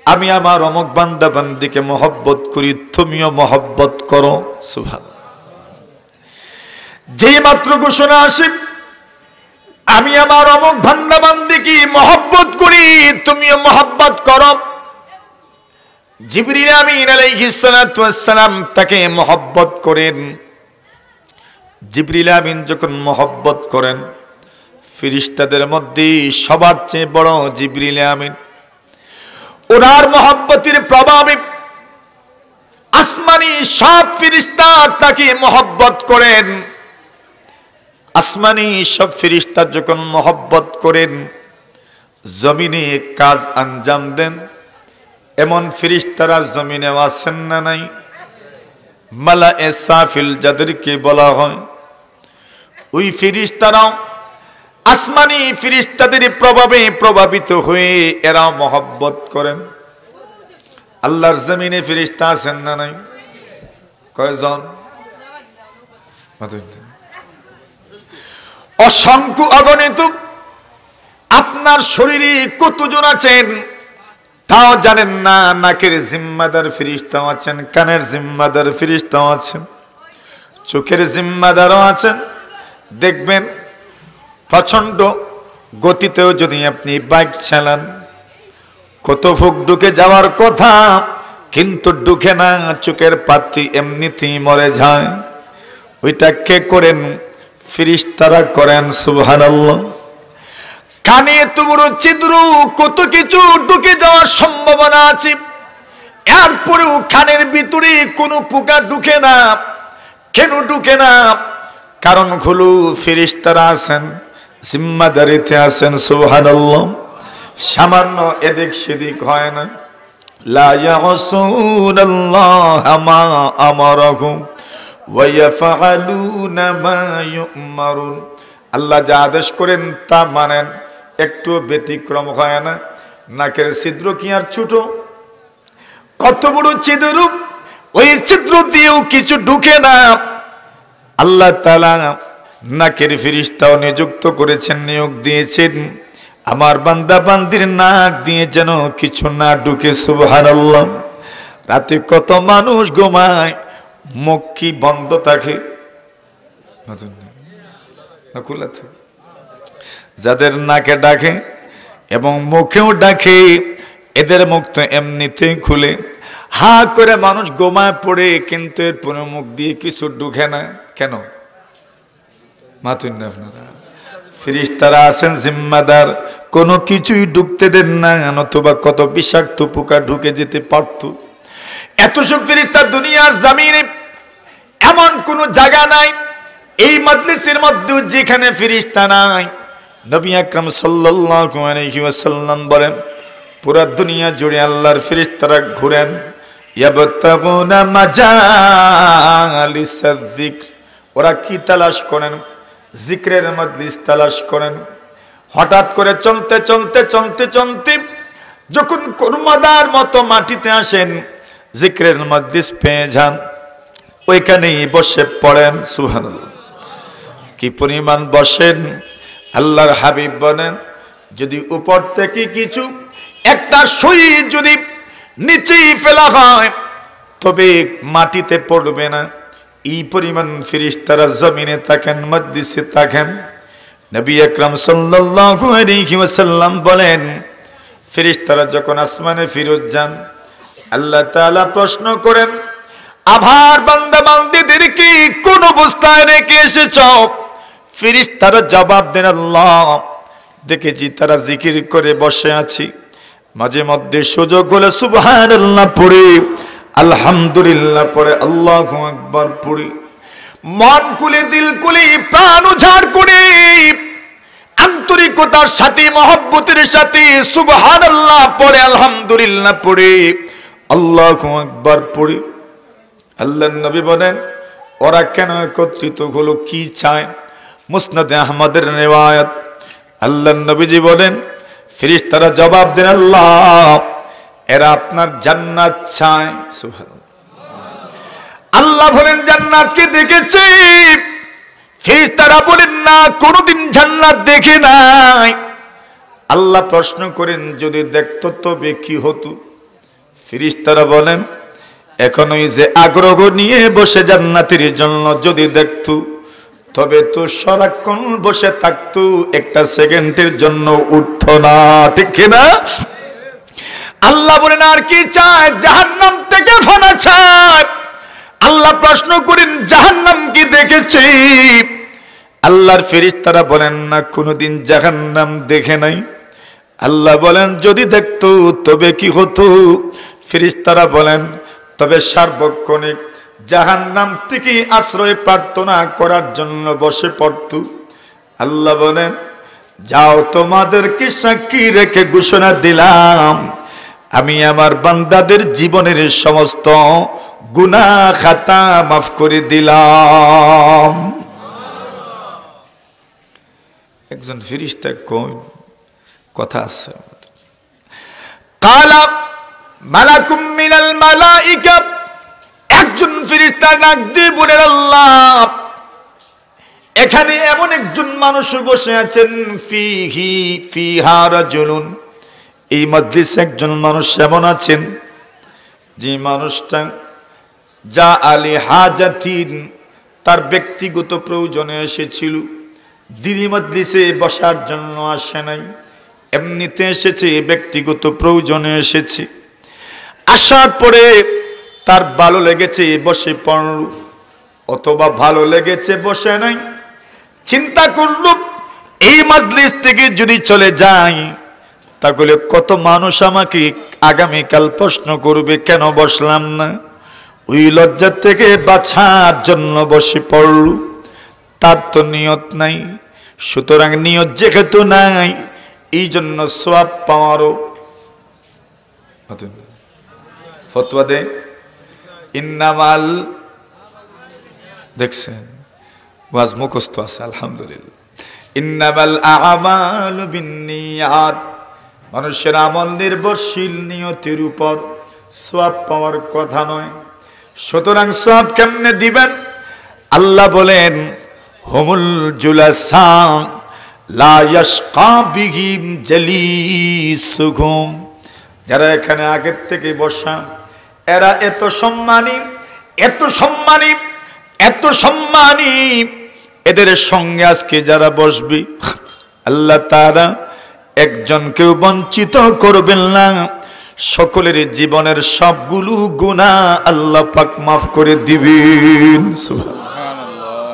আমি আমার অমুক বান্দা বান্দিকে মহব্বত করি, তুমিও মহব্বত করো। সুবহানাল্লাহ। যেই মাত্র ঘোষণা আসে আমি আমার অমুক বান্দা বান্দিকে মহব্বত করি, তুমিও মহব্বত করো, জিবরিল আমিন আলাইহিস সালাতু ওয়াস সালাম তাকে মহব্বত করেন। জিবরিল আমিন যখন মহব্বত করেন, ফেরেশতাদের মধ্যে সবার চেয়ে বড় জিবরিল আমিন। ওনার মহব্বতের প্রভাবে আসমানি সব ফেরেশতা তাকে মহব্বত করেন। আসমানি সব ফেরেশতা যখন মহব্বত করেন, জমিনে কাজ আঞ্জাম দেন এমন ফেরেশতারা জমিনে আছেন না নাই? মালায়ে সাফিল যাদেরকে বলা হয়, ওই ফেরেশতারা আসমানি ফেরেশতাদের প্রভাবে প্রভাবিত হয়ে এরা মহব্বত করেন। আল্লাহর জমিনে ফেরেশতা আছেন না নাই? কয়জন? অসংখ্য অগণিত। আপনার শরীরে কতজন আছেন তাও জানেন না। নাকের জিম্মাদার ফেরেশতাও আছেন, কানের জিম্মাদার ফেরেশতাও আছেন, চোখের জিম্মাদারও আছেন। দেখবেন প্রচন্ড গতিতেও যদি আপনি বাইক চালান, কত ফুক ঢুকে যাওয়ার কথা কিন্তু ঢুকে না, চোখের পাতি এমনিতেই মরে যায়। ওইটা কে করেন? ফেরেশতারা করেন। সুবহানাল্লাহ। কানে এত বড় ছিদ্র, কত কিছু ঢুকে যাওয়ার সম্ভাবনা আছে, এরপরেও কানের ভিতরে কোনো পোকা ঢুকে না। কেন ঢুকে না? কারণ হলো ফেরেশতারা আছেন, জিম্মাদারিতে আছেন। সুবহানাল্লাহ। সামান্য এদিক সেদিক হয় না। লা ইয়াসুনাল্লাহা মা আমারাহুম ওয়া ইয়াফআলুনা মা ইউমারুন। আল্লাহ যা আদেশ করেন তা মানেন, একটু ব্যতিক্রম হয় না। নাকের ছিদ্র কি আর ছোট? কত বড় ছিদ্র! ওই ছিদ্র দিয়েও কিছু ঢুকে না। আল্লাহ তাআলা নাকের ফেরেশতাও নিযুক্ত করেছেন, নিয়োগ দিয়েছেন আমার বান্দা বান্দির নাক দিয়ে যেন কিছু না ঢুকে। সুবহানাল্লাহ। রাতে কত মানুষ ঘুমায়, মুখ কি বন্ধ থাকে? খোলা থাকে। যাদের নাকে ডাকে এবং মুখেও ডাকে, এদের মুখ তো এমনিতেই খুলে, হা করে মানুষ ঘুমায় পড়ে, কিন্তু এরপরে মুখ দিয়ে কিছু ঢুকে না। কেন? মাতুন না আপনারা? ফেরেশতারা আছেন জিম্মাদার, কোনো কিছুই ঢুকতে দেন না, নতুবা কত বিষাক্ত পোকা ঢুকে যেতে পারত। এত সব ফেরেশতা দুনিয়ার জমিনে এমন কোন জায়গা নাই, এই মাজলিসের মধ্যে যেখানে ফেরেশতা নাই। নবী আকরাম সাল্লাল্লাহু আলাইহি ওয়াসাল্লাম বলেন, পুরা দুনিয়া জুড়ে আল্লাহর ফেরেশতারা ঘুরেন, ইয়াবতাগুনা মাজালিসায যিকর। ওরা কি তালাশ করেন? জিক্রের মজলিস তালাশ করেন। হঠাৎ করে চলতে চলতে চলতে চলতে যখন কুরমাদার মতো মাটিতে আসেন, জিক্রের মজলিস পেয়ে যান, ওইখানেই বসে পড়েন। সুবহানাল্লাহ। কি পরিমাণ বসেন! আল্লাহর হাবিব বলেন, যদি উপর থেকে কিছু একটা সুই যদি নিচেই ফেলা হয় তবে মাটিতে পড়বে না। এই পরিমাণ ফেরেশতারা জমিনে থাকেন, মজলিসে থাকেন। নবী আকরাম সাল্লাল্লাহু আলাইহি ওয়াসাল্লাম বলেন, ফেরেশতারা যখন আসমানে ফিরত যান, আল্লাহ তাআলা প্রশ্ন করেন, আবার বান্দা বান্দীদেরকে কোন অবস্থায় রেখে এসেছো? ফেরেশতারা জবাব দেন, আল্লাহ দেখেছি তারা জিকির করে বসে আছে, মাঝে মধ্যে সুযোগ হলে সুবহানাল্লাহ পড়ে, আলহামদুলিল্লাহ পড়ে, আল্লাহু আকবার পড়ে, মন খুলে দিল খুলে প্রাণ উজাড় করে আন্তরিকতার সাথে মহব্বতের সাথে সুবহানাল্লাহ পড়ে, আলহামদুলিল্লাহ পড়ে, আল্লাহু আকবার পড়ে। আল্লাহর নবী বলেন, ওরা কেন একত্রিত হলো, কি চায়? মুসনাদে আহমদের রিওয়ায়াত। আল্লাহর নবীজি বলেন, ফেরেশতারা জবাব দেন, আল্লাহ এরা আপনার জান্নাত চায়। সুবহানাল্লাহ। আল্লাহ বলেন, জান্নাতকে দেখেছে? ফেরেশতারা বলেন, না, কোনদিন জান্নাত দেখে নাই। আল্লাহ প্রশ্ন করেন, যদি দেখতো তবে কি হতো? ফেরেশতারা বলেন এখন ওই যে আগ্রহ নিয়ে বসে জান্নাতের জন্য যদি দেখতো তবে তো সারাক্ষণ বসে থাকতো, একটা সেকেন্ডের জন্য উঠতো না, ঠিক কিনা? আল্লাহ বলেন আর কি চায়? জাহান্নাম থেকে ফানা চায়। আল্লাহ প্রশ্ন করেন জাহান্নাম কি দেখেছি? আল্লাহর ফেরেশতারা বলেন না, কোনোদিন জাহান্নাম দেখে নাই। আল্লাহ বলেন যদি দেখতো তবে কি হতো? ফেরেশতারা বলেন তবে সার্বক্ষণিক জাহান্নাম থেকে আশ্রয় প্রার্থনা করার জন্য বসে পড়তো। আল্লাহ বলেন যাও, তোমাদেরকে সাক্ষী রেখে ঘোষণা দিলাম আমি আমার বান্দাদের জীবনের সমস্ত গুনাহ খাতা মাফ করে দিলাম। একজন ফেরেশতা কই কথা আছে, কালা মালাকুম মিনাল মালাইকা, একজন ফেরেশতা ডাক দিয়ে বলেন আল্লাহ এখানে এমন একজন মানুষ বসে আছেন, ফিহা রাজুলুন, এই মজলিসে একজন মানুষ এমন আছেন যে মানুষটা যা আলী হাজাতিন, তার ব্যক্তিগত প্রয়োজনে এসেছিল, দিনী মজলিসে বসার জন্য আসে নাই, এমনিতে এসেছে, ব্যক্তিগত প্রয়োজনে এসেছে। আসার পরে তার ভালো লেগেছে বসে পড়ল, অথবা ভালো লেগেছে বসে নাই। চিন্তা করল এই মজলিস থেকে যদি চলে যাই তাহলে কত মানুষ আমাকে আগামীকাল প্রশ্ন করবে কেন বসলাম না। ওই লজ্জা থেকে বাঁচার জন্য বসে পড়ল। তার তো নিয়ত নাই, সুতরাং নিয়ত যেহেতু নাই এই জন্য সওয়াব পাওয়ারও ফতোয়া দেয় ইন্নামাল, দেখছেন ওয়াজ মুখস্থ আছে আলহামদুলিল্লাহ, ইন্নামাল আমালু বিন্নিয়াত, মানুষের আমল নির্ভরশীল নিয়তের উপর, সওয়াব পাওয়ার কথা নয়। সুতরাং সওয়াব কেমনে দিবেন? আল্লাহ বলেন হুমুল জুলাসা লা ইয়াশকা বিহিম জালিসুহুম, যারা এখানে আগের থেকে বসা এরা এত সম্মানী, এত সম্মানী, এত সম্মানী, এদের সঙ্গে আজকে যারা বসবে আল্লাহ তাআলা একজনকেও বঞ্চিত করবেন না, সকলের জীবনের সবগুলো গুনাহ আল্লাহ পাক মাফ করে দিবেন। সুবহানাল্লাহ,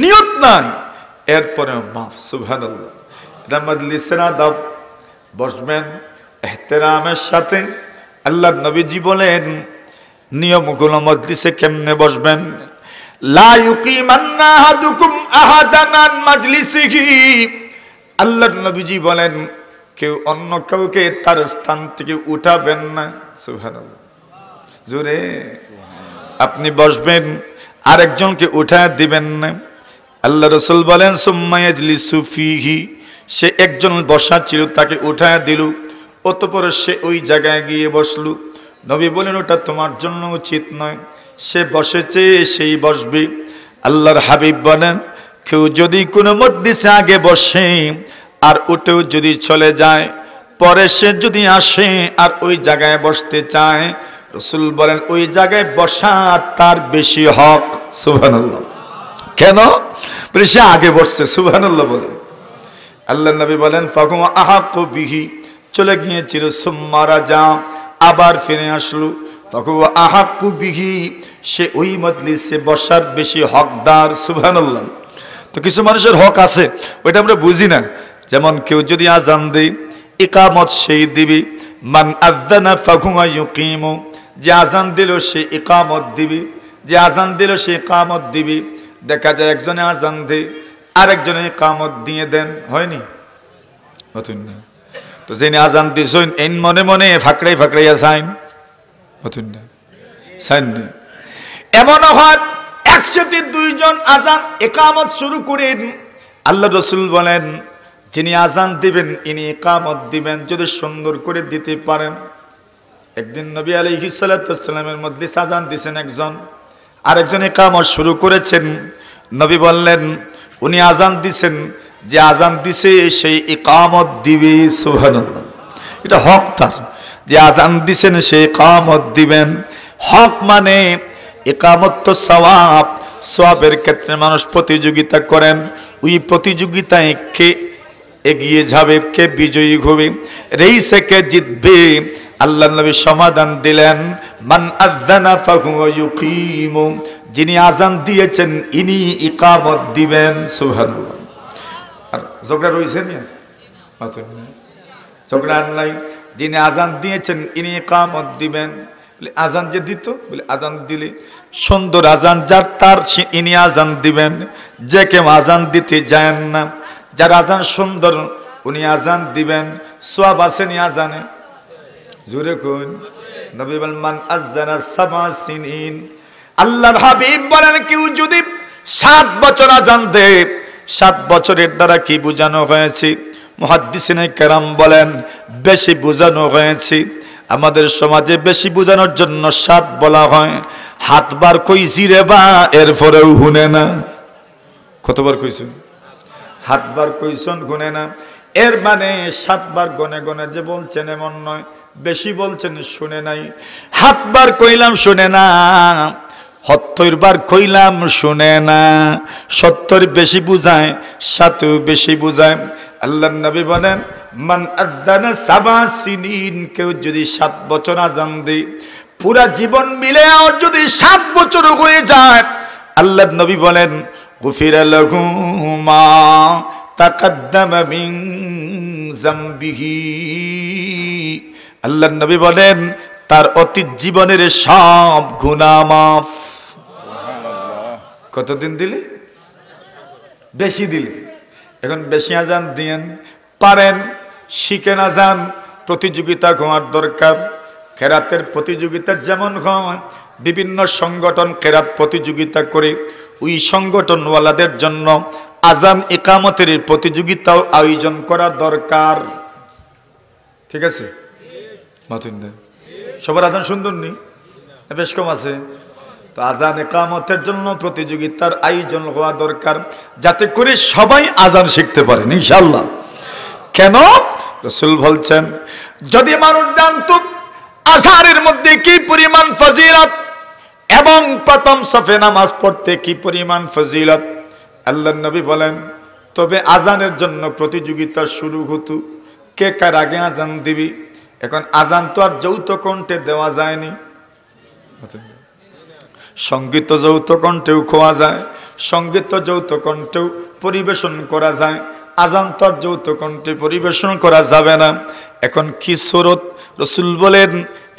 নিয়ত নাই এরপরেও মাফ। সুবহানাল্লাহ। এটা মজলিসের আদব, বসবেন ইহতিরামের সাথে। আল্লাহর নবীজি বলেন নিয়মগুলো মজলিসে কেমনে বসবেন, লা ইউকিমান্না আহাদুকুম আহাদান আন মাজলিসিহি, আল্লাহর নবীজি বলেন কেউ অন্য কাউকে তার স্থান থেকে উঠাবেন না। সুবহানাল্লাহ, জোরে আপনি বসবেন আরেকজনকে উঠায় দিবেন না। আল্লাহ রাসূল বলেন সুম্মা ইয়াজলিসু ফিহি, সে একজন বসা ছিল তাকে উঠায় দিল, অতঃপর সে ওই জায়গায় গিয়ে বসলো। নবী বলেন ওটা তোমার জন্য উচিত নয়, সে বসেছে সেই বসবে। আল্লাহর হাবিব বলেন কেউ যদি কোনো মজলিসে আগে বসে আর উঠেও যদি চলে যায়, পরে সে যদি আসে আর ওই জায়গায় বসতে চায়, রাসূল বলেন ওই জায়গায় বসা তার বেশি হক। সুবহানাল্লাহ। কেন? বলে সে আগে বসছে। সুবহানাল্লাহ বলেন। আল্লাহ নবী বলেন ফাকুম আহাক্কু বিহি, চলে গিয়েছিল, সুম্মা রাজা, আবার ফিরে আসলো, ফাকুম আহাক্কু বিহি, সে ওই মজলিসে বসার বেশি হকদার। সুবহানাল্লাহ। তো কিছু মানুষের হক আছে ওইটা আমরা বুঝি না। যেমন কেউ যদি আজান দেয় ইকামত সেই দিবি, মান আযানা ফাহুয়া ইউকিমু, যে আজান দিল সে ইকামত দিবি, যে আজান দিল সে ইকামত দিবি। দেখা যায় একজনে আজান দেয় আরেকজনে ইকামত দিয়ে দেন, হয়নি? নতুন না তো যিনি আজান দিছেন এই মনে মনে ফাকড়াই ফাকড়াইয়া সাইন, নতুন না সাইন নেই। এমন হয় একসাথে দুইজন আজান ইকামত শুরু করেন। আল্লাহ রাসূল বলেন যিনি আজান দিবেন ইনি ইকামত দিবেন যদি সুন্দর করে দিতে পারেন। একদিন নবী আলাইহিস সালাতু ওয়াস সালামের মধ্যে আজান দিয়েছেন একজন, আরেকজন ইকামত শুরু করেছেন। নবী বললেন উনি আজান দিছেন, যে আজান দিছে সেই ইকামত দিবে। সুবহানাল্লাহ। এটা হক তার, যে আজান দিছেন সে ইকামত দিবেন। হক মানে ইকামত তো সওয়াব, সওয়াবের ক্ষেত্রে মানুষ প্রতিযোগিতা করেন। ওই প্রতিযোগিতায় কে এগিয়ে যাবে, কে বিজয়ী হবে, রেইসে কে জিতবে, আল্লাহ নবী সমাধান দিলেন, মান আযানা ফাহুয়া ইউকিমু, যিনি আজান দিয়েছেন ইনি ইকামত দিবেন। সুবহানাল্লাহ। আর ঝগড়া রইছে নি? ঝগড়া নাই। যিনি আজান দিয়েছেন ইনি ইকামত দিবেন। আজান যে দিত, বলে আজান দিলে সুন্দর আজান যার তার ইনি আজান দিবেন। যে কেউ আজান দিতে যায় না, যার আজান সুন্দর উনি আজান দিবেন। সওয়াব আছে নি আজানে? জোরে কোন নবী বলেন মান আযানা সাবআ সিনিন, আল্লাহর হাবিব বলেন কেউ যদি 7 বছর আজান দেয়, 7 বছরের দ্বারা কি বোঝানো হয়েছে? মুহাদ্দিসিনে কেরাম বলেন বেশি বোঝানো হয়েছে। আমাদের সমাজে বেশি বোঝানোর জন্য 7 বলা হয়। হাতবার কইছি রে বা, এরপরেও শুনে না। কতবার কইছেন? হাতবার কইছেন, গুনে না। এর মানে 7 বার গনে গনে যে বলছেন এমন নয়, বেশি বলছেন শুনে নাই। হাতবার কইলাম শুনে না, 70 বার কইলাম শুনে না। 70 বেশি বুঝায়, 7 বেশি বুঝায়। আল্লাহর নবী বলেন মান আযানা সাবআ সিনিন, কেউ যদি 7 বছর আজান দেয়, পুরা জীবন মিলেও যদি 7 বছর হয়ে যায়, আল্লাহর নবী বলেন গুফিরা লাহু মা তাকাদ্দামা মিন যামবিহি, আল্লাহর নবী বলেন তার অতীত জীবনের সব গুনাহ মাফ। কতদিন দিলে? বেশি দিলে। এখন বেশি আজান দিয়েন, পারেন শিখেন আজান। প্রতিযোগিতা হওয়ার দরকার। কেরাতের প্রতিযোগিতা যেমন হয়, বিভিন্ন সংগঠন কেরাত প্রতিযোগিতা করে, ওই সংগঠনওয়ালাদের জন্য আজান ইকামতের প্রতিযোগিতাও আয়োজন করা দরকার। ঠিক আছে? সবার আজান সুন্দর নেই, বেশ কম আছে। তো আজান ইকামতের জন্য প্রতিযোগিতার আয়োজন হওয়া দরকার, যাতে করে সবাই আজান শিখতে পারেন ইনশাআল্লাহ। কেন? রাসূল বলছেন যদি মানুষ জানতো আজানের মধ্যে কি পরিমাণ ফজিলত এবং প্রথম সাফে নামাজ পড়তে কি পরিমাণ ফজিলত, আল্লাহর নবী বলেন তবে আজানের জন্য প্রতিযোগিতা শুরু হতো, কে কার আগে আজান দিবি। এখন আজান তো আর যৌথ কণ্ঠে দেওয়া যায়নি। সঙ্গীত যৌথ কণ্ঠেও খোয়া যায়, সঙ্গীত যৌথ কণ্ঠেও পরিবেশন করা যায়। আজান তো আর যৌথ কণ্ঠে পরিবেশন করা যাবে না। এখন কি সুরত? রাসূল বলেন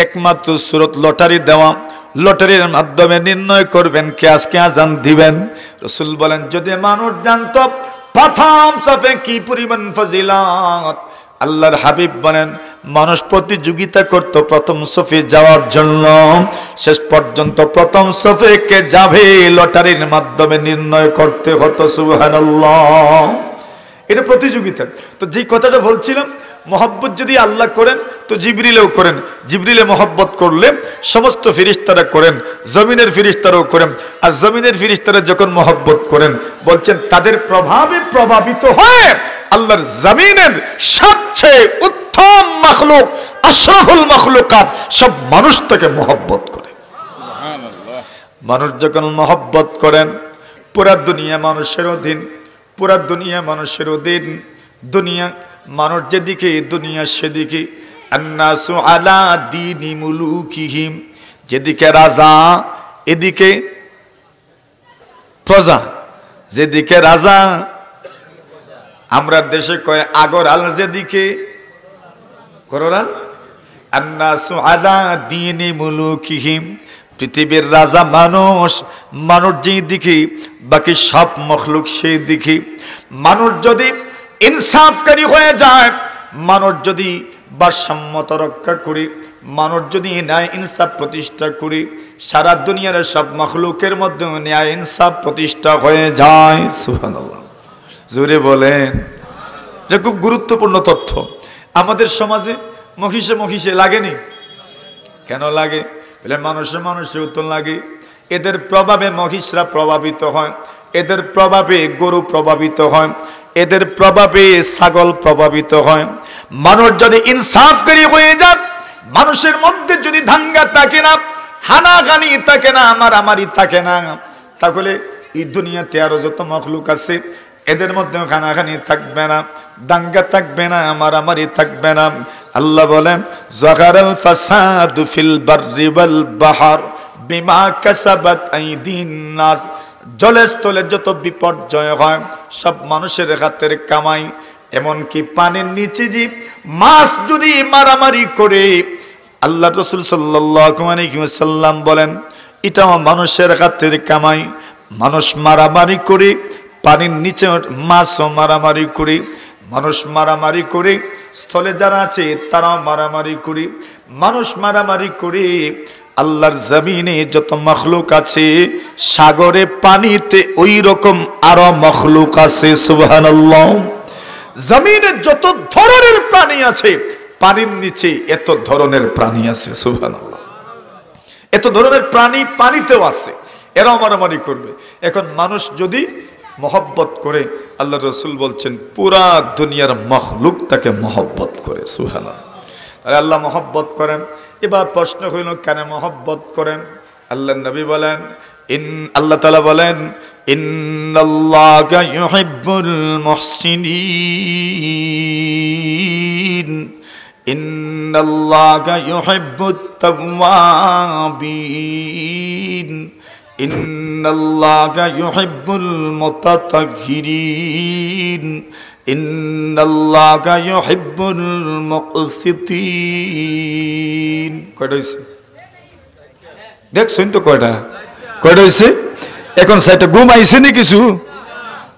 একমাত্র সুরত লটারি দেওয়া। লটারির মাধ্যমে নির্ণয় করবেন কে আজকে আজান দিবেন। রাসূল বলেন যদি মানুষ জানতো প্রথম সাফে কি পরিমাণ ফজিলত, আল্লাহর হাবিব বলেন মানুষ প্রতিযোগিতা করত প্রথম সফে যাওয়ার জন্য, শেষ পর্যন্ত প্রথম সফে কে যাবে লটারির মাধ্যমে নির্ণয় করতে হতো। সুবহানাল্লাহ। এটা প্রতিযোগিতা। তো যে কথাটা বলছিলাম, মহব্বত যদি আল্লাহ করেন তো জিবরিলেও করেন। জিবরিলে মহব্বত করলে সমস্ত ফেরেশতারা করেন, জমিনের ফেরেশতারাও করেন। আর জমিনের ফেরেশতারা যখন মহব্বত করেন, বলছেন তাদের প্রভাবে প্রভাবিত হয়ে আল্লাহর জমিনের সবচেয়ে উত্তম মাখলুক, আশরাফুল মাখলুকাত সব মানুষ তাকে মহব্বত করে। সুবহানাল্লাহ। মানুষ যখন মহব্বত করেন, পুরা দুনিয়া মানুষের অধীন, পুরা দুনিয়া মানুষের অধীন। দুনিয়া মানুষ যেদিকে, দুনিয়া সেদিকে। আন্নাসু আলা দীনি মুলুকিহিম, যেদিকে রাজা এদিকে প্রজা, যেদিকে রাজা। আমরা দেশে কয় আগরাল, যেদিকে কররাল। আন্নাসু আলা দীনি মুলুকিহিম, পৃথিবীর রাজা মানুষ, মানুষ যেদিকে বাকি সব মখলুক সেই দিকে। মানুষ যদি ইনসাফকারী হয়ে যায়, মানুষ যদি ভারসাম্যতা রক্ষা করে, মানুষ যদি ন্যায় ইনসাফ প্রতিষ্ঠা করে, সারা দুনিয়ার সব মখলুকের মধ্যে ন্যায় ইনসাফ প্রতিষ্ঠা হয়ে যায়। সুবহানাল্লাহ। জোরে বলেন। এটা খুব গুরুত্বপূর্ণ তথ্য। আমাদের সমাজে মহিষে মহিষে লাগেনি। কেন লাগে? বলে মানুষে মানুষে উত্তর লাগে। এদের প্রভাবে মহিষরা প্রভাবিত হয়, এদের প্রভাবে গরু প্রভাবিত হয়, এদের প্রভাবে ছাগল প্রভাবিত হয়। মানুষ যদি ইনসাফকারী হয়ে যায়, মানুষের মধ্যে যদি দাঙ্গা থাকে না, হানাগানি থাকে না, মারামারি থাকে না, তাহলে এই দুনিয়াতে আরো যত মখলুক আছে এদের মধ্যে হানাগানি থাকবে না, দাঙ্গা থাকবে না, মারামারি থাকবে না। আল্লাহ বলেন যাহারাল ফাসাদু ফিল বাররি ওয়াল বাহর বিমা কাসাবাত আইদিন নাস। জলে স্থলে যত বিপর্যয় হয় সব মানুষের হাতের কামাই। এমনকি পানির নিচে জীব মাছ যদি মারামারি করে, আল্লাহ রাসূল সাল্লাল্লাহু আলাইহি ওয়াসাল্লাম বলেন এটাও মানুষের হাতের কামাই। মানুষ মারামারি করে, পানির নিচে মাছও মারামারি করে, মানুষ মারামারি করে, স্থলে যারা আছে তারাও মারামারি করে, মানুষ মারামারি করে। আল্লাহর জমিনে যত মখলুক আছে, সাগরে পানিতে ওই রকম আরো মখলুক আছে। সুবহানাল্লাহ। জমিনে যত ধরনের প্রাণী আছে, পানির নিচে এত ধরনের প্রাণী আছে। সুবহানাল্লাহ। এত ধরনের প্রাণী পানিতেও আছে, এরাও মারামারি করবে। এখন মানুষ যদি মহব্বত করে, আল্লাহ রসুল বলছেন পুরা দুনিয়ার মখলুক তাকে মহব্বত করে। সুবহানাল্লাহ। আরে আল্লাহ মহব্বত করেন। এবার প্রশ্ন হইল কেন মহব্বত করেন? আল্লাহ নবী বলেন, আল্লাহ তাআলা বলেন ইন্নাল্লাহা ইউহিব্বুল মুহসিনিন ইন্নাল্লাহা ইউহিব্বুত তাওয়াবিন ইন্নাল্লাহা ইউহিব্বুল মুতাতাহহিরিন ইন্নাল্লাহা ইউহিব্বুল মুকসিতিন। কয়টা হইছে দেখছেন তো? কয়টা হইছে? এখন সেটা ঘুম আইছে নি? কিছু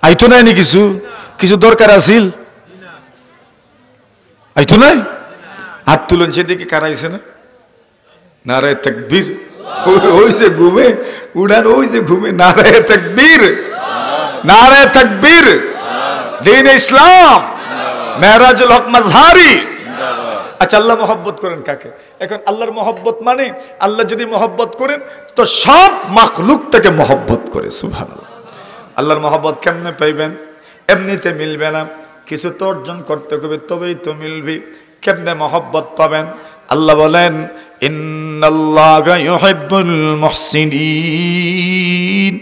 আইতো নাই নি? কিছু দরকার আছিল? আইতো নাই? হাত তুলন সেদিকে কারাইছে না? নারায়ে তাকবীর। হইছে ঘুমে উড়ান, হইছে ঘুমে। নারায়ে তাকবীর, নারায়ে তাকবীর। দ্বীন ইসলাম, মেহরাজুল হক মাজহারি। আচ্ছা, আল্লাহ মহব্বত করেন কাকে? এখন আল্লাহর মহব্বত মানে আল্লাহ যদি মহব্বত করেন তো সব মাখলুক তাকে মহব্বত করে। সুবহানাল্লাহ। আল্লাহর মহব্বত কেমনে পাইবেন? এমনিতে মিলবে না, কিছু তো অর্জন করতে হবে, তবেই তো মিলবে। কেমনে মহব্বত পাবেন? আল্লাহ বলেন ইন্নাল্লাহা ইউহিব্বুল মুহসিনিন।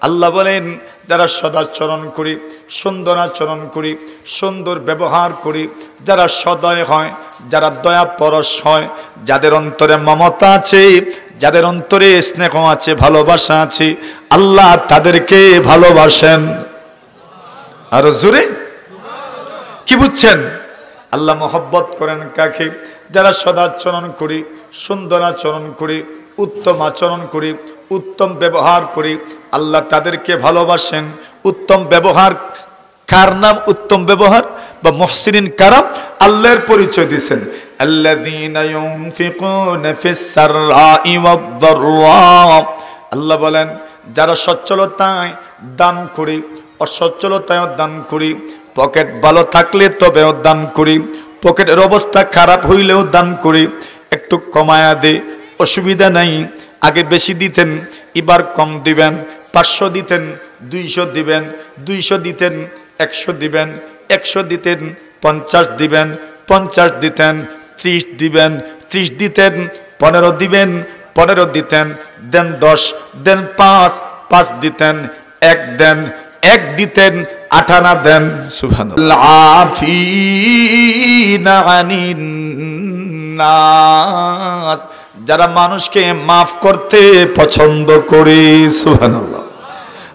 আল্লাহ বলেন যারা সদাচরণ করি, সুন্দর আচরণ করি, সুন্দর ব্যবহার করি, যারা সদয় হয়, যারা দয়া পরশ হয়, যাদের অন্তরে মমতা আছে, যাদের অন্তরে স্নেহ আছে, ভালোবাসা আছে, আল্লাহ তাদেরকে ভালোবাসেন। আরো জোরে কি বুঝছেন? আল্লাহ মহব্বত করেন কাকে? যারা সদাচরণ করি, সুন্দর আচরণ করি, উত্তম আচরণ করি, উত্তম ব্যবহার করি, আল্লাহ তাদেরকে ভালোবাসেন। উত্তম ব্যবহার কার নাম? উত্তম ব্যবহার বা মুহসিনিন কারা? আল্লাহর পরিচয় দিবেন আল্লাযীনা ইউনফিকুনা ফিস সাররাই ওয়াদ দাররা। আল্লাহ বলেন যারা সচ্ছলতায় দান করি, অসচ্ছলতায় দান করি, পকেট ভালো থাকলে তবেও দান করি, পকেটের অবস্থা খারাপ হইলেও দান করি, একটু কমায়া দে, অসুবিধা নাই। আগে বেশি দিতেন, এবার কম দিবেন। 500 দিতেন, 200 দিবেন, 200 দিতেন, 100 দিবেন, 100 দিতেন, 50 দিবেন, 50 দিতেন, 30 দিবেন, 30 দিতেন, 15 দিবেন, 15 দিতেন, দেন 10, দেন 5, 5 দিতেন, 1 দেন, 1 দিতেন, 8 আনা দেন। সুবহানাল্লাহ। আফিনা আনিন নাস, যারা মানুষকে মাফ করতে পছন্দ করে। সুবহানাল্লাহ।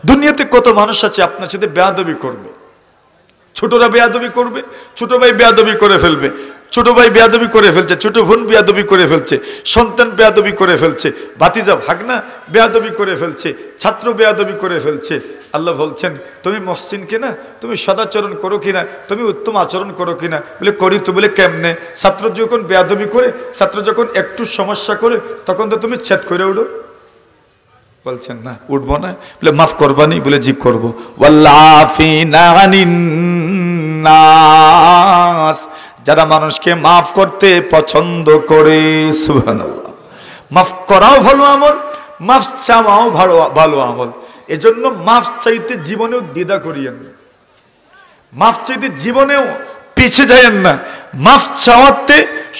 দুনিয়াতে কত মানুষ আছে আপনার সাথে বেয়াদবি করবে, ছোটরা বেয়াদবি করবে, ছোট ভাই বেয়াদবি করে ফেলবে, ছোট ভাই বেয়াদবি করে ফেলছে, ছোট বোন বেয়াদবি করে ফেলছে, সন্তান বেয়াদবি করে ফেলছে, ভাতিজা ভাগনা বেয়াদবি করে ফেলছে, ছাত্র বেয়াদবি করে ফেলছে। আল্লাহ বলছেন তুমি মহসিন কিনা, তুমি সদাচরণ করো কিনা, তুমি উত্তম আচরণ করো কিনা? বলে করি তো। বলে কেমনে? ছাত্র যখন বেয়াদবি করে, ছাত্র যখন একটু সমস্যা করে, তখন তো তুমি ছেদ করে উঠো। বলছেন না, উঠবো না। বলে মাফ করবানি? বলে জি করবো। ওয়াল্লাফিনা আনিন নাস, যারা মানুষকে মাফ করতে পছন্দ করে। সুবহানাল্লাহ। মাফ করাও ভালো আমল, মাফ চাওয়াও ভালো আমল। এজন্য মাফ চাইতে জীবনেও দ্বিধা করিয়েন না, মাফ চাইতে জীবনেও পিছে যায়েন না। মাফ চাওয়াতে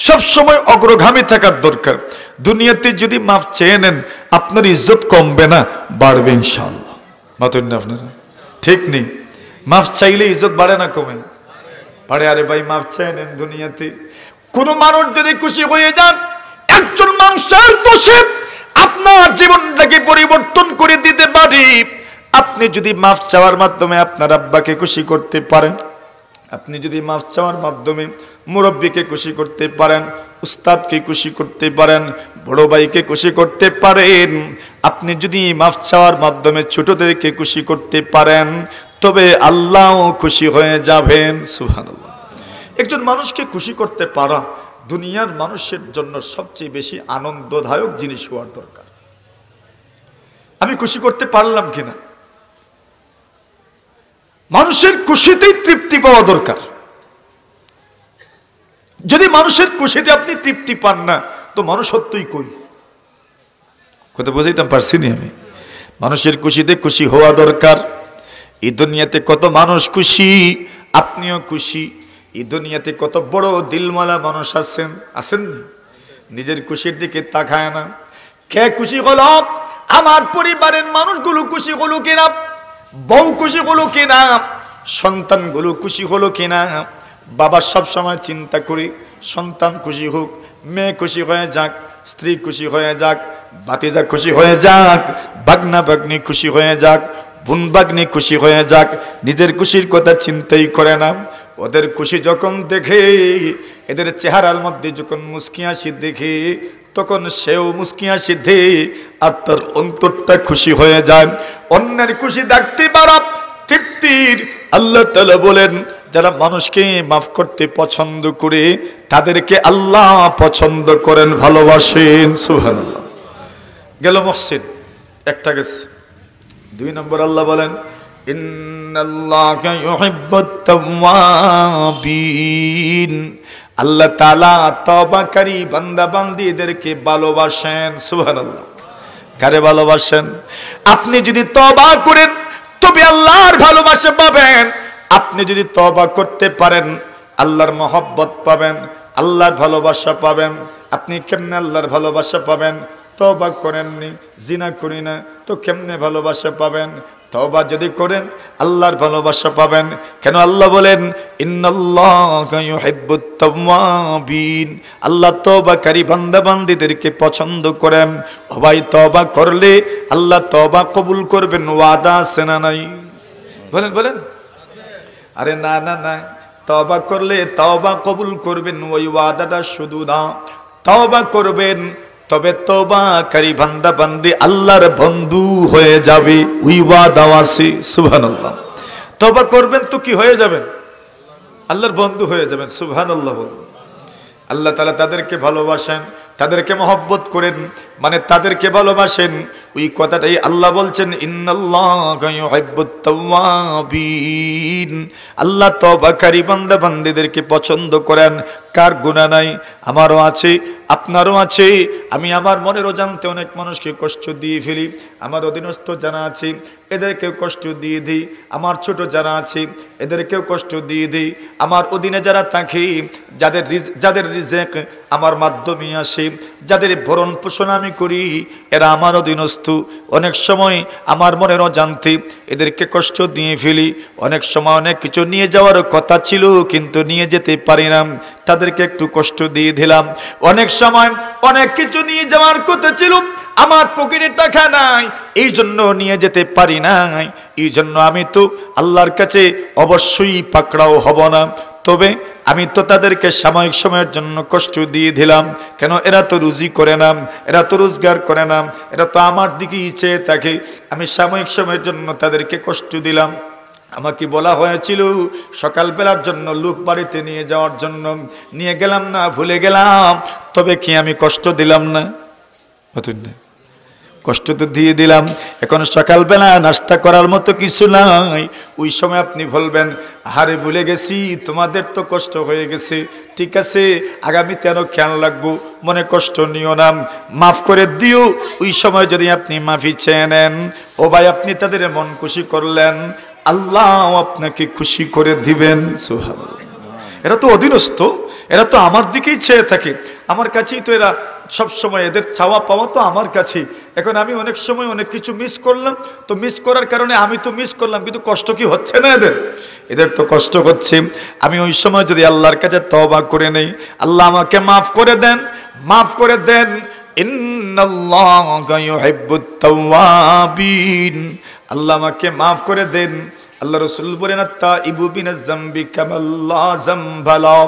সবসময় অগ্রগামী থাকার দরকার। দুনিয়াতে যদি মাফ চেয়ে নেন আপনার ইজ্জত কমবে না, বাড়বে ইনশাআল্লাহ। মাতুন না আপনারা? ঠিক নেই? মাফ চাইলে ইজ্জত বাড়ে না কমে? বাড়ে। আরে ভাই মাফ চেয়ে নেন। দুনিয়াতে কোন মানুষ যদি খুশি হয়ে যান, একজন মানুষের দোষে আপনার জীবনটাকে পরিবর্তন করে দিতে পারি। আপনি যদি মাফ চাওয়ার মাধ্যমে আপনার আব্বাকে খুশি করতে পারেন, আপনি যদি মাফ চাওয়ার মাধ্যমে মুরব্বীকে খুশি করতে পারেন, উস্তাদকে খুশি করতে পারেন, বড় ভাইকে খুশি করতে পারেন, আপনি যদি মাফ চাওয়ার মাধ্যমে ছোটদেরকে খুশি করতে পারেন, তবে আল্লাহও খুশি হয়ে যাবেন। সুবহানাল্লাহ। একজন মানুষকে খুশি করতে পারা দুনিয়ার মানুষের জন্য সবচেয়ে বেশি আনন্দদায়ক জিনিস হওয়ার দরকার। আমি খুশি করতে পারলাম কিনা? মানুষের খুশিতেই তৃপ্তি পাওয়া দরকার। যদি মানুষের খুশিতে আপনি তৃপ্তি পান না, তো মানুষত্বই কই? কথা বুঝাইতাম পারছি নি আমি? মানুষের খুশিতে খুশি হওয়া দরকার। এই দুনিয়াতে কত মানুষ খুশি, আপনিও খুশি। এই দুনিয়াতে কত বড় দিলওয়ালা মানুষ আছেন, আছেন না? নিজের খুশির দিকে তাকায় না। কে খুশি হলো? আমার পরিবারের মানুষগুলো খুশি হলো কিনা, বউ খুশি হলো কিনা, সন্তানগুলো খুশি হলো কিনা। বাবা সব সময় চিন্তা করি সন্তান খুশি হোক, মেয়ে খুশি হয়ে যাক, স্ত্রী খুশি হয়ে যাক, ভাতিজা খুশি হয়ে যাক, বাগনা বাগনি খুশি হয়ে যাক, বোন বাগনি খুশি হয়ে যাক। নিজের খুশির কথা চিন্তাই করে না। ওদের খুশি যখন দেখে, এদের চেহারার মধ্যে যখন মুস্কি হাসি দেখে, তখন সেও মুস্কি হাসি দে, আর তার অন্তরটা খুশি হয়ে যায়। অন্যের খুশি দেখতে পারা তৃপ্তির। আল্লাহ তাআলা বলেন, যারা মানুষকে মাফ করতে পছন্দ করে তাদেরকে আল্লাহ পছন্দ করেন, ভালোবাসেন। সুবহানাল্লাহ। গেল মসজিদ, একটা গেছে। 2 নম্বর আল্লাহ বলেন, ইন্নাল্লাহা ইউহিব্বুত তাওয়াবিন। আল্লাহ তাআলা তওবাকারী বান্দা বান্দীদেরকে ভালোবাসেন। সুবহানাল্লাহ। কারে ভালোবাসেন? আপনি যদি তওবা করেন তবে আল্লাহর ভালোবাসা পাবেন। আপনি যদি তওবা করতে পারেন আল্লাহর মহব্বত পাবেন, আল্লাহর ভালোবাসা পাবেন। আপনি কেমনে আল্লাহর ভালোবাসা পাবেন? তওবা করেননি, জিনা করি না, তো কেমনে ভালোবাসা পাবেন? তওবা যদি করেন আল্লাহর ভালোবাসা পাবেন। কেন আল্লাহ বলেন, ইন্নাল্লাহা ইউহিব্বুত তাওয়াবিন। আল্লাহ তওবাকারী বান্দা বান্দীদেরকে পছন্দ করেন। ও ভাই, তওবা করলে আল্লাহ তওবা কবুল করবেন, ওয়াদা আছে না নাই? বলেন বলেন। আরে না না না, তওবা করলে তওবা কবুল করবেন, ওই ওয়াদাটা শুধু না, তওবা করবেন তবে তওবাকারী বান্দা বান্দী আল্লাহর বন্ধু হয়ে যাবে, ওই ওয়াদা আছে। সুবহানাল্লাহ। তওবা করবেন তো কি হয়ে যাবেন? আল্লাহর বন্ধু হয়ে যাবেন। সুবহানাল্লাহ। আল্লাহ তাআলা তাদেরকে ভালোবাসেন, তাদেরকে মহব্বত করেন, মানে তাদেরকে ভালোবাসেন। ওই কথাটাই আল্লাহ বলছেন, ইন্নাল্লাহা ইউহিব্বুত তাওয়াবিন। আল্লাহ তওবাকারী বান্দা বান্দীদেরকে পছন্দ করেন। কার গুনাহ নাই? আমারও আছে, আপনারও আছে। আমি আমার মনের অজান্তে অনেক মানুষকে কষ্ট দিয়ে ফেলি। আমার অধীনস্থ যারা আছে এদেরকেও কষ্ট দিয়ে দিই। আমার ছোট যারা আছে এদেরকেও কষ্ট দিয়ে দিই। আমার অধীনে যারা থাকে, যাদের রিজেক আমার মাধ্যমে আসে, যাদের ভরণ পোষণ আমি করি, এরা আমার অধীনস্থ। অনেক সময় আমার মনের অজান্তে এদেরকে কষ্ট দিয়ে ফেলি। অনেক সময় অনেক কিছু নিয়ে যাওয়ার কথা ছিল কিন্তু নিয়ে যেতে পারি না, তাদেরকে একটু কষ্ট দিয়ে দিলাম। অনেক সময় অনেক কিছু নিয়ে যাওয়ার কথা ছিল, আমার পকেটে টাকা নাই, এই জন্য নিয়ে যেতে পারি নাই। এই জন্য আমি তো আল্লাহর কাছে অবশ্যই পাকড়াও হব না। তবে আমি তো তাদেরকে সাময়িক সময়ের জন্য কষ্ট দিয়ে দিলাম। কেন? এরা তো রুজি করে না, এরা তো রোজগার করে না, এরা তো আমার দিকেই চেয়ে থাকে। আমি সাময়িক সময়ের জন্য তাদেরকে কষ্ট দিলাম। আমাকে বলা হয়েছিল সকালবেলার জন্য লোক বাড়িতে নিয়ে যাওয়ার জন্য, নিয়ে গেলাম না, ভুলে গেলাম। তবে কি আমি কষ্ট দিলাম না? কষ্ট তো দিয়ে দিলাম। এখন সকালবেলা নাস্তা করার মতো কিছু নাই। ওই সময় আপনি বলবেন, আরে ভুলে গেছি, তোমাদের তো কষ্ট হয়ে গেছে, ঠিক আছে আগামীতে আরো খেয়াল রাখবো, মনে কষ্ট নিও না, মাফ করে দিও। ওই সময় যদি আপনি মাফি চেয়ে নেন, ও ভাই আপনি তাদের মন খুশি করলেন, আল্লাহ আপনাকে খুশি করে দিবেন। সুবহানাল্লাহ। এরা তো অধীনস্থ, এরা তো আমার দিকেই চেয়ে থাকে, আমার কাছেই তো এরা সব সময়, এদের চাওয়া পাওয়া তো আমার কাছেই। এখন আমি অনেক সময় অনেক কিছু মিস করলাম, তো মিস করার কারণে আমি তো মিস করলাম, কিন্তু কষ্ট কি হচ্ছে না এদের? এদের তো কষ্ট হচ্ছে। আমি ওই সময় যদি আল্লাহর কাছে তওবা করে নেই, আল্লাহ আমাকে মাফ করে দেন, মাফ করে দেন। ইন্নাল্লাহা ইউহিব্বুত তাওয়াবিন, আল্লাহ আমাকে মাফ করে দেন। আল্লাহ রাসূল বলেন আত-তাইবু মিনাজ যামবি কামাল্লা যামবালা,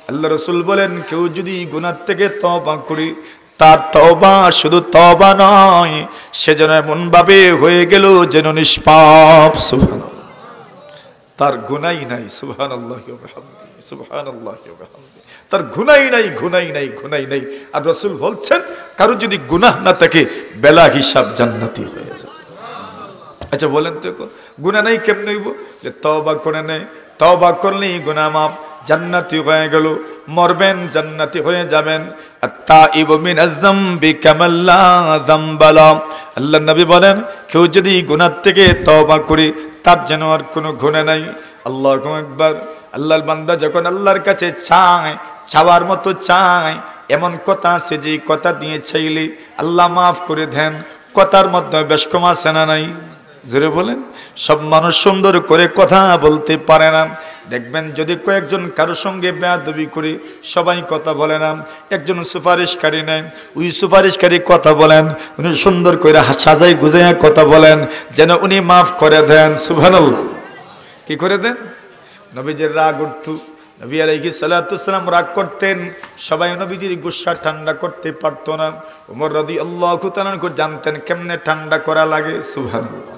আল্লাহ রাসূল বলেন কেউ যদি গুনাহ থেকে তওবা করে, তার তওবা শুধু তওবা নয়, সে যেন এমন ভাবে হয়ে গেল যেন নিষ্পাপ। সুবহানাল্লাহ, তার গুনাহই নাই। সুবহানাল্লাহি ওয়া বিহামদিহি, সুবহানাল্লাহি ওয়া বিহামদিহি, তার গুনাহই নাই, গুনাহই নাই, গুনাহই নাই। আর রাসূল বলছেন কারো যদি গুনাহ না থাকে বেলা হিসাব জান্নাতি হয়ে যায়। আচ্ছা বলেন তো, গুনাহ নাই কেমনে হইব? যে তওবা করে নেয়, তওবা করলেই গুনাহ মাফ, জান্নাতি হয়ে গেল, মরবেন জান্নাতি হয়ে যাবেন। আত-তাইবু মিনাজ যামবি কামাল্লা যামবালা, আল্লাহর নবী বলেন কেউ যদি গুনাহ থেকে তওবা করে, তার যেন আর কোনো গুনাহ নাই। আল্লাহু আকবার। আল্লাহর বান্দা যখন আল্লাহর কাছে চায়, চাওয়ার মতো চায়, এমন কথা আছে যে কথা দিয়ে চাইলে আল্লাহ মাফ করে দেন। কথার মধ্যে বেশ কম আছে না নাই? জোরে বলেন। সব মানুষ সুন্দর করে কথা বলতে পারে না। দেখবেন যদি কয়েকজন কারোর সঙ্গে বেয়াদবি করে, সবাই কথা বলে না। একজন সুপারিশকারী নেন, ওই সুপারিশকারী কথা বলেন, উনি সুন্দর করে সাজাই গুজাইয়া কথা বলেন যেন উনি মাফ করে দেন। সুবহানাল্লাহ। কি করে দেন? নবীজির রাগ উঠত, নবী আলাইহিস সালাতু ওয়াসসালাম রাগ করতেন, সবাই নবীজির গুসা ঠান্ডা করতে পারতো না। ওমর রাদিয়াল্লাহু তাআলা জানতেন কেমনে ঠান্ডা করা লাগে। সুবহানাল্লাহ।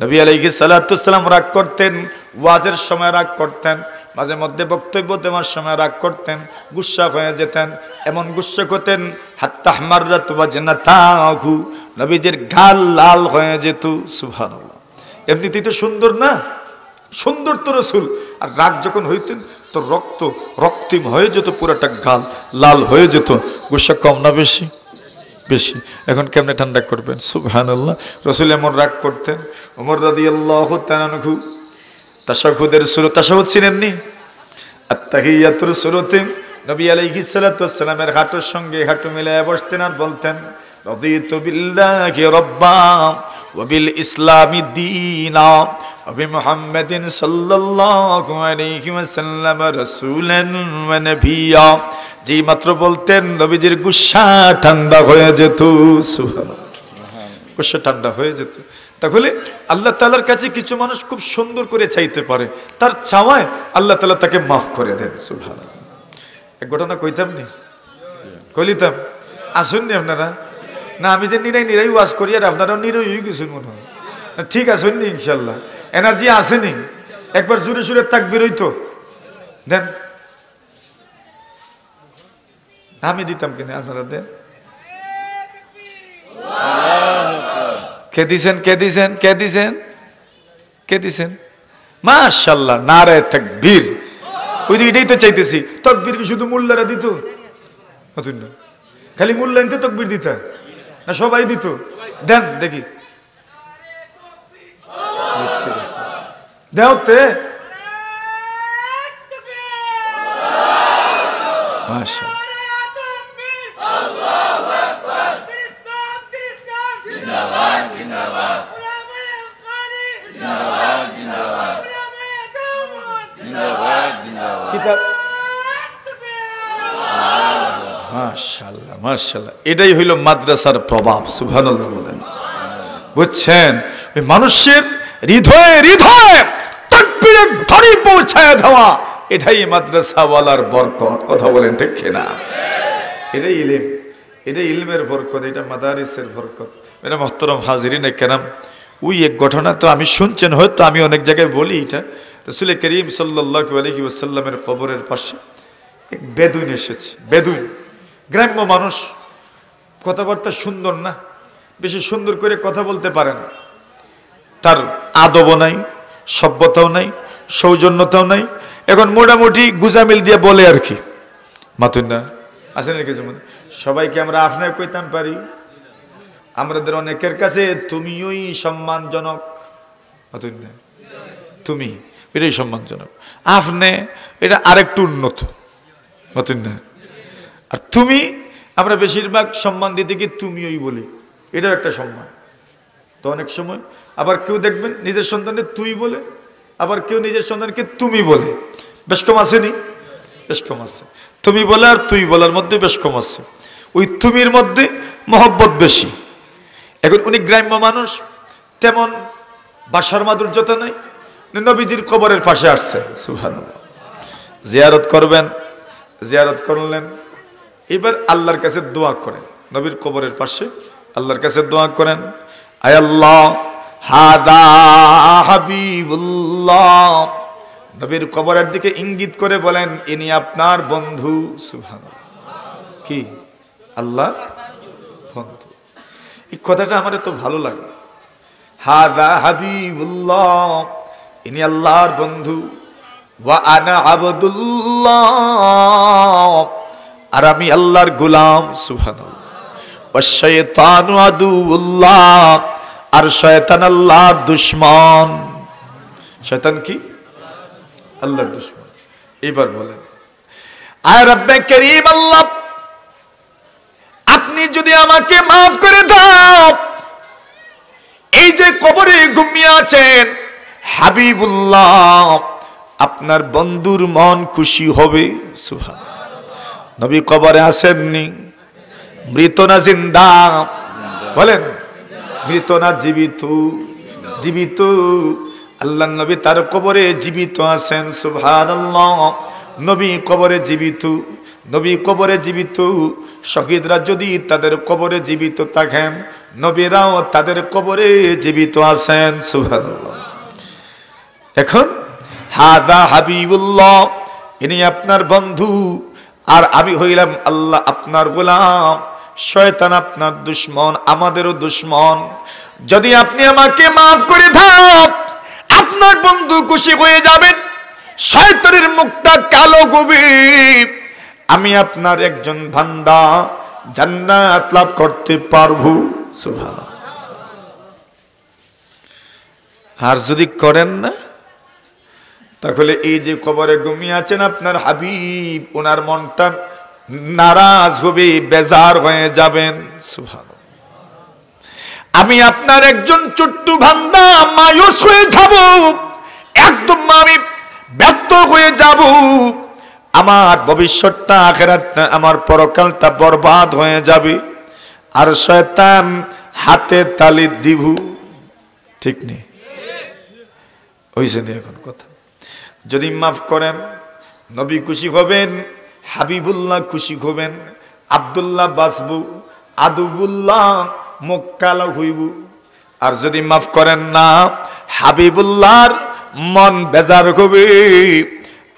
নবী আলাইহিস সালাতু ওয়াসসালাম রাগ করতেন, ওয়াজের সময় রাগ করতেন, মাঝে মধ্যে বক্তব্য দেওয়ার সময় রাগ করতেন, গুসা হয়ে যেতেন। এমন গুসা করতেন হাত্তা হামাররাত ওয়াজনাতাহু, নবীজির গাল লাল হয়ে যেত। সুবহানাল্লাহ। এমনিতেই তো সুন্দর না, সুন্দর তো রাসূল, আর রাগ যখন হইতেন তো রক্তিম হয়ে যেত, পুরাটা গাল লাল হয়ে যেত। গুসা কম না বেশি? বেশি। এখন কেমনে ঠান্ডা করবেন? সুবহানাল্লাহ। রাসূল এমন রাগ করতেন। ওমর রাদিয়াল্লাহু তাআলা আনহু তাশাহুদের সূরা, তাশাহুদ চিনেননি? আত-তাহিয়াতুর সূরাতে নবী আলাইহিস সালাতু ওয়াসসালামের হাঁটুর সঙ্গে হাঁটু মিলায়ে বসতেন আর বলতেন রাদিতু বিল্লাহি রাব্বা ওয়া বিল ইসলামি দীনা ওয়া বি মুহাম্মাদিন সাল্লাল্লাহু আলাইহি ওয়াসাল্লাম রাসূলান ওয়া নাবিয়্যা। যেই মাত্র বলতেন নবীজির গুসা ঠান্ডা হয়ে যেত। সুবহানাল্লাহ। গুসা ঠান্ডা হয়ে যেত। তাহলে আল্লাহ তাআলার কাছে কিছু মানুষ খুব সুন্দর করে চাইতে পারে, তার চাওয়ায় আল্লাহ তাআলা তাকে মাফ করে দেন। সুবহানাল্লাহ। এক ঘটনা কইতাম নি? কইলিতাম? আসুননি আপনারা? না আমি যে নিরাই ওয়াজ করি আর আপনারাও নিরাই হয়ে গেছেন মনে হয়। ঠিক আসুননি ইনশাল্লাহ? এনার্জি আসেনি? একবার জোরে সুরে তাকবীর হইতো দেন। আমি দিতাম কিনা, আপনারা দেন। কে দিছেন? কে দিছেন? কে দিছেন? কে দিছেন? মাশাআল্লাহ, নারে তাকবীর। ওই এটাই তো চাইতেছি। তাকবীর কি শুধু মোল্লারা দিত? খালি মোল্লা নিতে তাকবীর দিত না সবাই দিত? দেন দেখি, দেওতে মাশাআল্লাহ। মাশাআল্লাহ মাশাআল্লাহ, এটাই হইল মাদ্রাসার প্রভাব। সুবহানাল্লাহ বলেন। বুঝছেন? ওই মানুষের হৃদয়ে হৃদয়ে তাকবীরের ধ্বনি পৌঁছায় দেওয়া, এটাই মাদ্রাসাওয়ালার বরকত। কথা বলেন ঠিক কিনা? এটাই ইলম, এটাই ইলমের বরকত, এটা মাদারিসের বরকত। মেরা মুহতারাম হাজিরিন কেরাম, ওই এক ঘটনা তো আমি শুনছেন হয়তো, আমি অনেক জায়গায় বলি এটা। রাসূল করিম সাল্লাল্লাহু আলাইহি ওয়াসাল্লামের কবরের পাশে এক বেদুইন এসেছে। বেদুইন গ্রাম্য মানুষ, কথাবার্তা সুন্দর না, বেশি সুন্দর করে কথা বলতে পারে না, তার আদবও নাই, সভ্যতাও নাই, সৌজন্যতাও নাই। এখন মোটামুটি গুজামিল দিয়ে বলে আর কি, মাতুন না আসেন কিছু মনে। সবাইকে আমরা আপনার কইতাম পারি, আমাদের অনেকের কাছে তুমিই সম্মানজনক। মাতুন না তুমি এটাই সম্মানজনক। আপনি এটা আরেকটু উন্নত মতন না। আর তুমি, আমরা বেশিরভাগ সম্মান দিতে গিয়ে তুমিই বলি, এটাও একটা সম্মান। তো অনেক সময় আবার কেউ দেখবেন নিজের সন্তানকে তুই বলে, আবার কেউ নিজের সন্তানকে তুমি বলে। বেশ কম আসেনি? বেশ কম আছে। তুমি বলে আর তুই বলার মধ্যে বেশ কম আছে। ওই তুমির মধ্যে মহব্বত বেশি। এখন উনি গ্রাম্য মানুষ, তেমন ভাষার মাধুর্যতা নাই। নবীজির কবরের পাশে আসছেন, সুবহানাল্লাহ, জিয়ারত করবেন। জিয়ারত করলেন, এবার আল্লাহর কাছে দোয়া করেন। নবীর কবরের পাশে আল্লাহর কাছে দোয়া করেন, আয় আল্লাহ হাদা হাবিবুল্লাহ। নবীর কবরের দিকে ইঙ্গিত করে বলেন, ইনি আপনার বন্ধু। সুবহানাল্লাহ, কি আল্লাহর বন্ধু। এই কথাটা আমার তো ভালো লাগে। হাদা হাবিবুল্লাহ, ইনি আল্লাহর বন্ধু। ওয়া আনা আবদুল্লাহ, আর আমি আল্লাহর গোলাম। সুবহানাল্লাহ। ওয়া শাইতানু আদুউল্লাহ, আর শয়তান আল্লাহর দুশমন। শয়তান কি? আল্লাহর দুশমন। এবার বলেন, আয় রব্বে করিম আল্লাহ, আপনি যদি আমাকে মাফ করে দাও, এই যে কবরে ঘুমিয়ে আছেন হাবিবুল্লাহ, আপনার বন্ধুর মন খুশি হবে। সুবহানাল্লাহ। নবী কবরে আসেননি, মৃত না জিন্দা? বলেন, মৃত না জীবিত? জীবিত। আল্লাহর নবী তার কবরে জীবিত আছেন। সুবহানাল্লাহ। নবী কবরে জীবিত, নবী কবরে জীবিত। শহীদরা যদি তাদের কবরে জীবিত থাকেন, নবীরাও তাদের কবরে জীবিত আছেন। সুবহানাল্লাহ। এখন হাদা হাবিবুল্লাহ, ইনি আপনার বন্ধু, আর আমি হইলাম আল্লাহ আপনার গোলাম। শয়তান আপনার দুশমন, আমাদেরও দুশমন। যদি আপনি আমাকে মাফ করে দাও, আপনার বন্ধু খুশি হয়ে যাবেন, শয়তানের মুখটা কালো হবে, আমি আপনার একজন বান্দা জান্নাত লাভ করতে পারবো। সুবহানাল্লাহ। আর যদি করেন না, তাহলে এই যে কবরে ঘুমিয়ে আছেন আপনার হাবিব, ওনার মনটা নারাজ হবে, বেজার হয়ে যাবেন। সুবহানাল্লাহ। আমি আপনার একজন ছোট্ট বান্দা, মায়ুস হয়ে যাব, একদম আমি ব্যর্থ হয়ে যাব, আমার ভবিষ্যৎটা, আখিরাতটা, আমার পরকালটা বরবাদ হয়ে যাবে, আর শয়তান হাতে তালি দিব। ঠিক নেই? হইছে না এখন কথা? যদি মাফ করেন, নবী খুশি হবেন, হাবিবুল্লাহ খুশি হবেন, আব্দুল্লাহ বাঁচবু, আদুবুল্লাহ মুখ কালো হইব। আর যদি মাফ করেন না, হাবিবুল্লাহর মন বেজার হবে,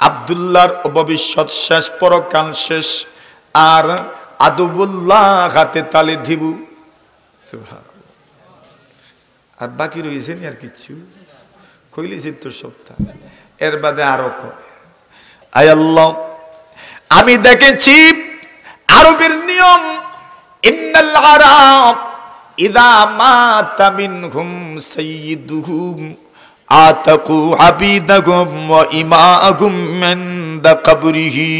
আব্দুল্লাহর ভবিষ্যৎ শেষ, পরকাল শেষ, আর আদুবুল্লাহ হাতে তালি দিব। সুবহানাল্লাহ। আর বাকি রয়েছে আর কিচ্ছু কইলিছি তো সপ্তাহ, এর বাদে আরো কয়, আয় আল্লাহ, আমি দেখেছি আরবের নিয়ম, ইন্নাল আরাব ইযা মাতা মিনহুম সাইয়্যিদুহুম আতাকু আবিদাহুম ওয়া ইমাহুম মিনদা কবরিহি।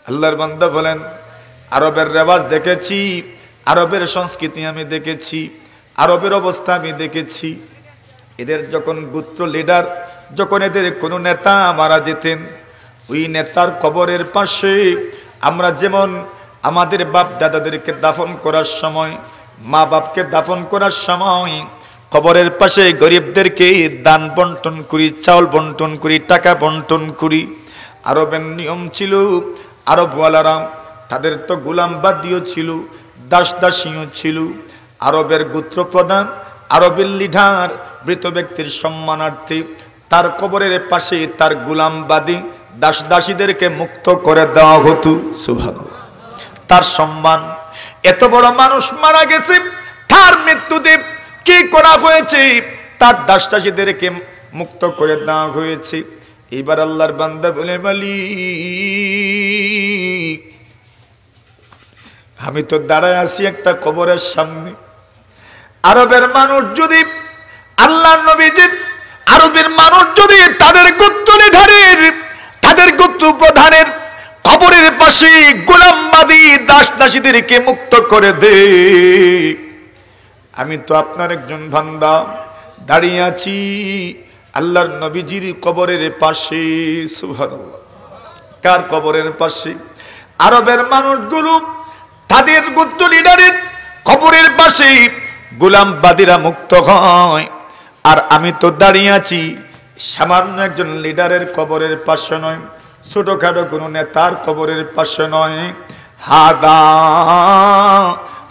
আল্লাহর বান্দা বলেন, আরবের রেওয়াজ দেখেছি, আরবের সংস্কৃতি আমি দেখেছি, আরবের অবস্থা আমি দেখেছি। এদের যখন গোত্র লিডার, যখন এদের কোনো নেতা মারা যেতেন, ওই নেতার কবরের পাশে আমরা যেমন আমাদের বাপ দাদাদেরকে দাফন করার সময়, মা বাপকে দাফন করার সময় কবরের পাশে গরিবদেরকে দান বন্টন করি, চাউল বন্টন করি, টাকা বন্টন করি। আরবের নিয়ম ছিল, আরবওয়ালারা তাদের তো গোলাম বাদিও ছিল, দাস দাসীও ছিল। আরবের গোত্র প্রধান, আরবের লিডার, মৃত ব্যক্তির সম্মানার্থে তার কবরের পাশে তার গোলামবাদী দাস দাসীদেরকে মুক্ত করে দেওয়া হতো। সুবহানাল্লাহ। তার সম্মান। এত বড় মানুষ মারা গেছে, তার মৃত্যুতে কি করা হয়েছে? তার দাস দাসীদেরকে মুক্ত করে দেওয়া হয়েছে। এবার আল্লাহর বান্দা বলে, মালিক, আমি তো দাঁড়ায় আছি একটা কবরের সামনে। আরবের মানুষ যদি আল্লাহর নবীজি আরবের মানুষ যদি তাদের গোত্র লিডারের, তাদের গোত্র প্রধানের কবরের পাশে গোলামবাদী দাস দাসীদেরকে মুক্ত করে দে, আমি তো আপনার একজন বান্দা দাঁড়িয়ে আছি আল্লাহর নবীজির কবরের পাশে। সুবহানাল্লাহ। কার কবরের পাশে? আরবের মানুষগুলো তাদের গোত্র লিডারের কবরের পাশে গোলামবাদীরা মুক্ত হয়, আর আমি তো দাঁড়িয়ে আছি সামান্য একজন লিডারের কবরের পাশে নয়, ছোটখাটো কোনো নেতার কবরের পাশে নয়। হাদা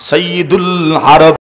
সাইয়্যিদুল আরব।